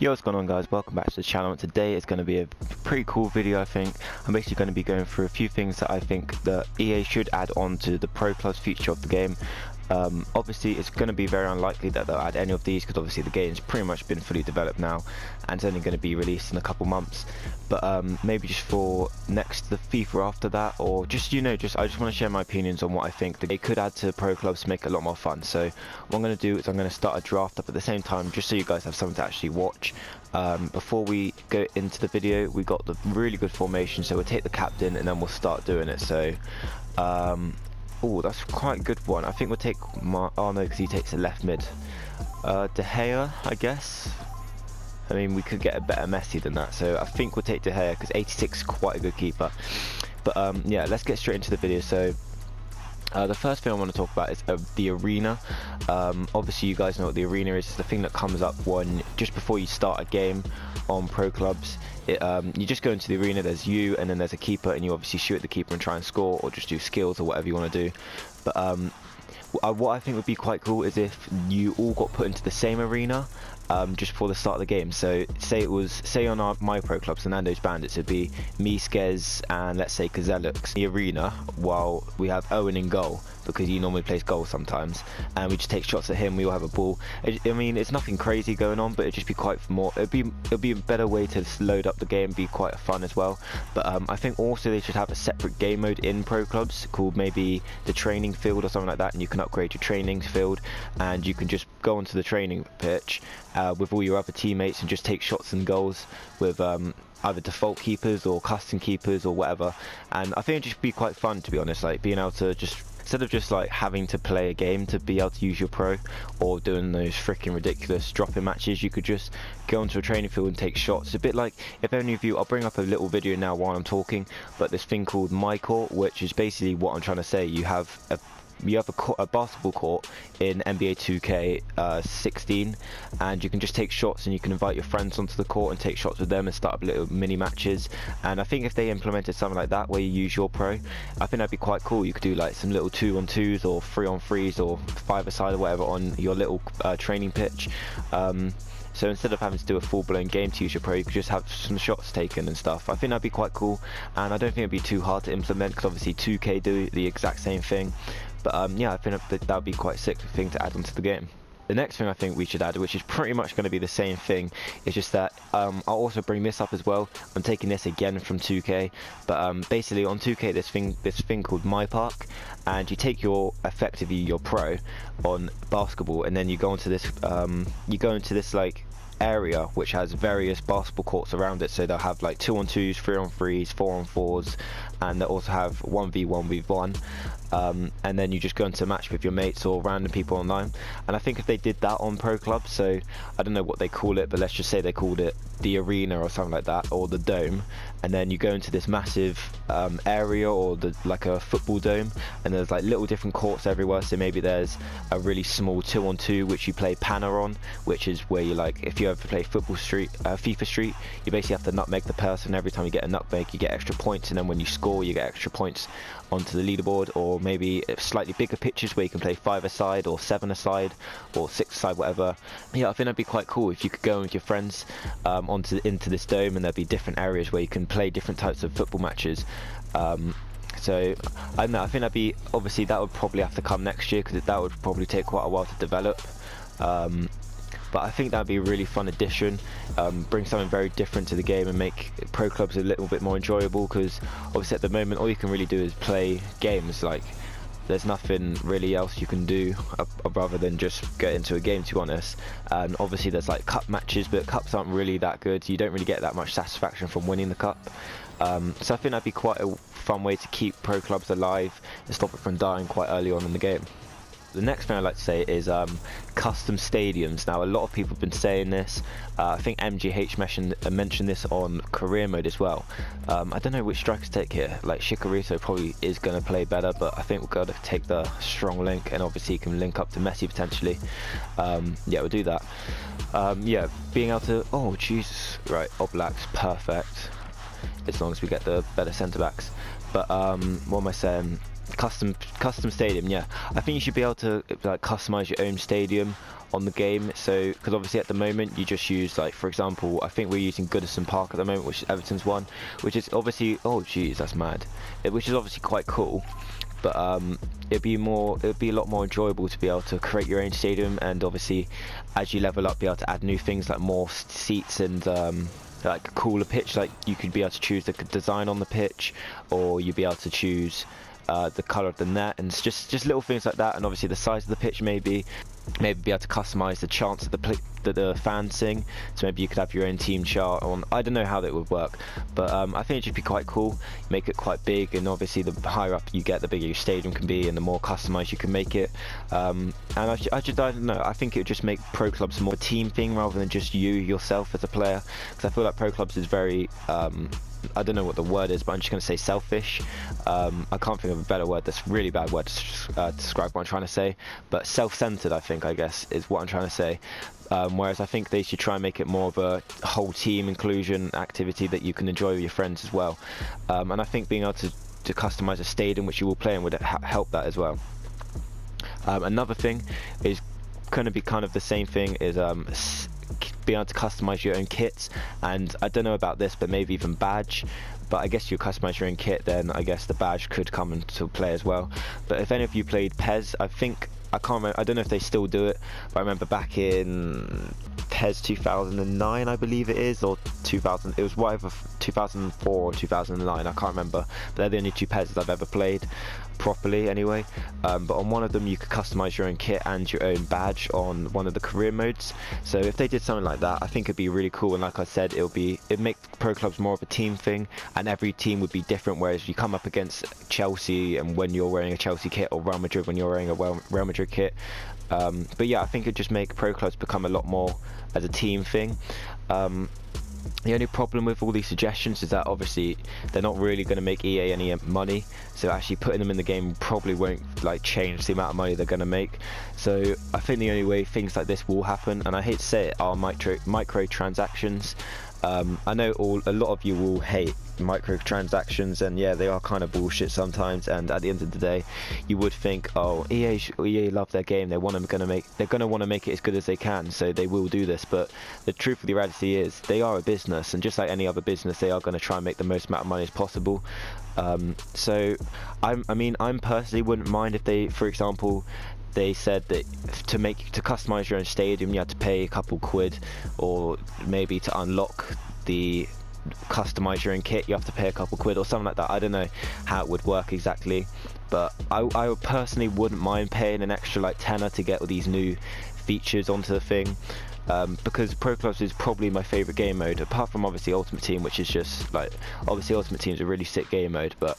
Yo, what's going on guys, welcome back to the channel. Today is going to be a pretty cool video. I think I'm basically going to be going through a few things that I think that EA should add on to the Pro Clubs feature of the game. Obviously it's going to be very unlikely that they'll add any of these because obviously the game's pretty much been fully developed now and it's only going to be released in a couple months, but maybe just for next the FIFA after that, or just I just want to share my opinions on what I think that they could add to Pro Clubs to make it a lot more fun. So what I'm going to do is I'm going to start a draft up at the same time just so you guys have something to actually watch. Before we go into the video, we got the really good formation, so we'll take the captain and then we'll start doing it. So oh, that's quite a good one. I think we'll take oh no, because he takes the left mid. De Gea, I guess. I mean, we could get a better Messi than that, so I think we'll take De Gea because 86 is quite a good keeper. But yeah, let's get straight into the video. So the first thing I want to talk about is the arena. Obviously you guys know what the arena is. It's the thing that comes up just before you start a game on Pro Clubs. You just go into the arena, there's you and then there's a keeper, and you obviously shoot at the keeper and try and score, or just do skills or whatever you want to do. But what I think would be quite cool is if you all got put into the same arena just before the start of the game. So say on my Pro Clubs, Nando's Bandits, it'd be me, Skez, and let's say Kazelux in the arena, while we have Owen in goal because he normally plays goal sometimes, and we just take shots at him. We all have a ball. I mean, it's nothing crazy going on, but it'd just be quite more. It'd be a better way to load up the game, be quite fun as well. But I think also they should have a separate game mode in Pro Clubs called maybe the training field or something like that, and you can upgrade your training field, and you can just go onto the training pitch with all your other teammates and just take shots and goals with either default keepers or custom keepers or whatever. And I think it'd just be quite fun, to be honest, like being able to just, instead of just like having to play a game to be able to use your pro or doing those freaking ridiculous drop-in matches, you could just go onto a training field and take shots. It's a bit like, if any of you, I'll bring up a little video now while I'm talking, but this thing called My Court, which is basically what I'm trying to say. You have a basketball court in NBA 2K 16, and you can just take shots, and you can invite your friends onto the court and take shots with them and start up little mini matches. And I think if they implemented something like that where you use your pro, I think that'd be quite cool. You could do like some little 2-on-2s or 3-on-3s or 5-a-side or whatever on your little training pitch. So instead of having to do a full-blown game to use your pro, you could just have some shots taken and stuff. I think that'd be quite cool, and I don't think it'd be too hard to implement because obviously 2K do the exact same thing. But yeah, I think that would be quite a sick thing to add onto the game. The next thing I think we should add, which is pretty much going to be the same thing, is just that I'll also bring this up as well. I'm taking this again from 2K, but basically on 2K this thing called My Park, and you take effectively your pro on basketball, and then you go into this like area which has various basketball courts around it. So they'll have like 2-on-2s, 3-on-3s, 4-on-4s, and they'll also have 1v1v1. And then you just go into a match with your mates or random people online. And I think if they did that on Pro Club, so I don't know what they call it, but let's just say they called it the arena or something like that, or the dome, and then you go into this massive area, or like a football dome, and there's like little different courts everywhere. So maybe there's a really small 2-on-2 which you play Panna on, which is where you, like, if you ever play FIFA Street, you basically have to nutmeg the person. Every time you get a nutmeg you get extra points, and then when you score you get extra points onto the leaderboard. Or maybe slightly bigger pitches where you can play 5-a-side or 7-a-side or 6-a-side, whatever. Yeah, I think that'd be quite cool if you could go with your friends into this dome, and there'd be different areas where you can play different types of football matches. So I don't know, I think that'd be, obviously that would probably have to come next year because that would probably take quite a while to develop. But I think that'd be a really fun addition, bring something very different to the game and make Pro Clubs a little bit more enjoyable, because obviously at the moment all you can really do is play games. Like, there's nothing really else you can do rather than just get into a game, to be honest. And obviously there's like cup matches, but cups aren't really that good. You don't really get that much satisfaction from winning the cup. So I think that'd be quite a fun way to keep Pro Clubs alive and stop it from dying quite early on in the game. The next thing I'd like to say is custom stadiums. Now, a lot of people have been saying this. I think MGH mentioned this on career mode as well. I don't know which strikers to take here. Like, Shikarito probably is going to play better, but I think we've got to take the strong link, and obviously he can link up to Messi potentially. Yeah, we'll do that. Yeah, being able to... Oh, Jesus. Right, Oblak's perfect, as long as we get the better centre-backs. But what am I saying? custom stadium, yeah. I think you should be able to like customize your own stadium on the game. So because obviously at the moment you just use, like, for example, I think we're using Goodison Park at the moment, which is Everton's one, which is obviously, oh jeez, that's mad, which is obviously quite cool. But it'd be a lot more enjoyable to be able to create your own stadium, and obviously as you level up be able to add new things like more seats and like a cooler pitch. Like you could be able to choose the design on the pitch, or you'd be able to choose the color of the net, and it's just little things like that. And obviously the size of the pitch, maybe be able to customize the chants that the fans sing, so maybe you could have your own team chart on. I don't know how that would work, but I think it should be quite cool. Make it quite big, and obviously the higher up you get, the bigger your stadium can be and the more customized you can make it. And I don't know, I think it would just make pro clubs more a team thing rather than just you yourself as a player, because I feel like pro clubs is very I don't know what the word is, but I'm just going to say selfish. I can't think of a better word. That's a really bad word to describe what I'm trying to say, but self-centered, I guess is what I'm trying to say. Whereas I think they should try and make it more of a whole team inclusion activity that you can enjoy with your friends as well. And I think being able to customize a stadium which you will play in would help that as well. Another thing is going to be kind of the same thing, is being able to customize your own kits, and I don't know about this, but maybe even badge. But I guess you customize your own kit, then I guess the badge could come into play as well. But if any of you played PES, I can't remember, I don't know if they still do it, but I remember back in PES 2009, I believe it is, or 2000, it was whatever, 2004 or 2009, I can't remember, but they're the only two PESs I've ever played properly anyway. But on one of them you could customize your own kit and your own badge on one of the career modes. So if they did something like that, I think it'd be really cool. And like I said, it'd make pro clubs more of a team thing, and every team would be different, whereas you come up against Chelsea and when you're wearing a Chelsea kit, or Real Madrid when you're wearing a Real Madrid kit. But yeah, I think it'd just make pro clubs become a lot more as a team thing. The only problem with all these suggestions is that obviously they're not really going to make EA any money, so actually putting them in the game probably won't like change the amount of money they're going to make. So I think the only way things like this will happen, and I hate to say it, are microtransactions. I know a lot of you will hate microtransactions, and yeah, they are kind of bullshit sometimes, and at the end of the day you would think, oh, EA love their game, they're going to want to make it as good as they can, so they will do this. But the truth of the reality is they are a business, and just like any other business, they are going to try and make the most amount of money as possible. So I personally wouldn't mind if they, for example, they said that to customize your own stadium you had to pay a couple quid, or maybe to unlock the customize your own kit you have to pay a couple quid or something like that. I don't know how it would work exactly, but I personally wouldn't mind paying an extra like tenner to get all these new features onto the thing, because Pro Clubs is probably my favorite game mode, apart from obviously Ultimate Team, which is just like, obviously Ultimate Team is a really sick game mode, but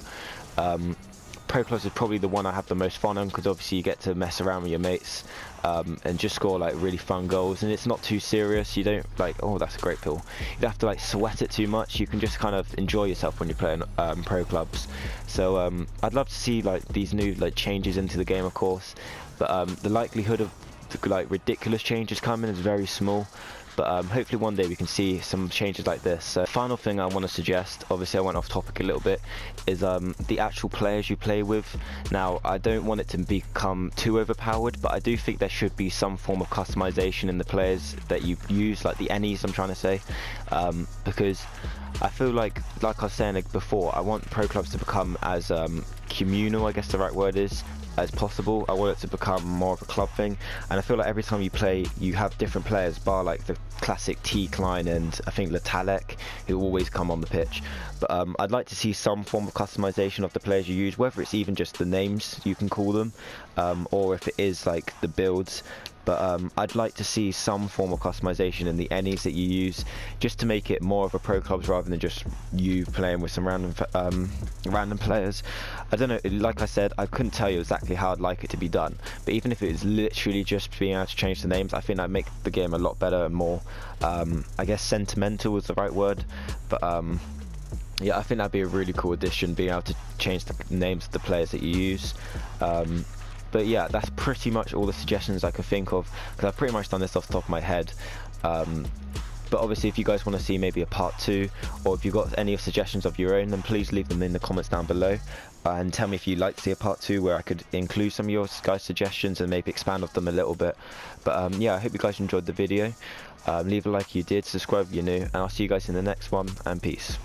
Pro Clubs is probably the one I have the most fun on, because obviously you get to mess around with your mates and just score like really fun goals, and it's not too serious. You don't like, oh that's a great pill, you don't have to like sweat it too much. You can just kind of enjoy yourself when you're playing Pro Clubs. So I'd love to see like these new like changes into the game, of course, but the likelihood of like ridiculous changes coming is very small. But hopefully one day we can see some changes like this. So final thing I want to suggest, obviously I went off topic a little bit, is the actual players you play with. Now I don't want it to become too overpowered, but I do think there should be some form of customization in the players that you use, like the Ennies I'm trying to say, because I feel like I was saying before, I want pro clubs to become as communal, I guess the right word is, as possible. I want it to become more of a club thing, and I feel like every time you play you have different players, bar like the classic T-Klein and I think Latalek, who always come on the pitch. But I'd like to see some form of customization of the players you use, whether it's even just the names you can call them, or if it is like the builds. But I'd like to see some form of customization in the Ennies that you use, just to make it more of a pro clubs rather than just you playing with some random players. I don't know, like I said, I couldn't tell you exactly how I'd like it to be done, but even if it was literally just being able to change the names, I think that'd make the game a lot better and more, I guess sentimental is the right word. But yeah, I think that'd be a really cool addition, being able to change the names of the players that you use. But yeah, that's pretty much all the suggestions I can think of, because I've pretty much done this off the top of my head. But obviously if you guys want to see maybe a part 2, or if you've got any suggestions of your own, then please leave them in the comments down below. And tell me if you'd like to see a part 2 where I could include some of your guys' suggestions and maybe expand off them a little bit. But yeah, I hope you guys enjoyed the video. Leave a like if you did, subscribe if you're new, and I'll see you guys in the next one, and peace.